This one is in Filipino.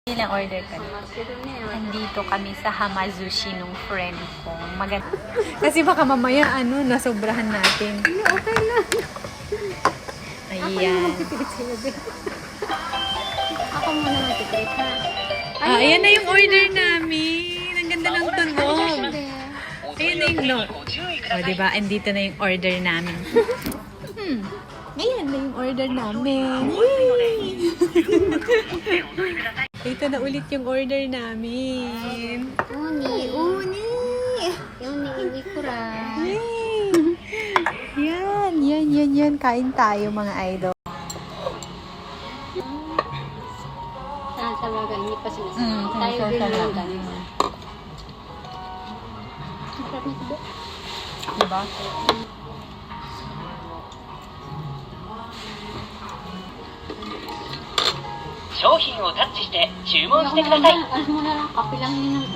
Ilang order ka na? Andito kami sa Hamazushi nung friend ko. Maganda. Kasi baka mamaya nasobrahan natin. Okay lang. Ayan. Ako muna magtitreat ha. Ayan na yung order namin. Ang ganda ng tunog. Ayan na yung note. O, diba? Andito na yung order namin. Ayan na yung order namin. Yay! Ito na ulit yung order namin. Uni. Uni! Uni kura. Yay! Yan. Kain tayo mga idol. Sa bagay, hindi pa sinasabi. Tayo din yung ganun. Masarap na ito. Diba? 商品をタッチして注文してください。 Ano mo na lang, kape lang yun ng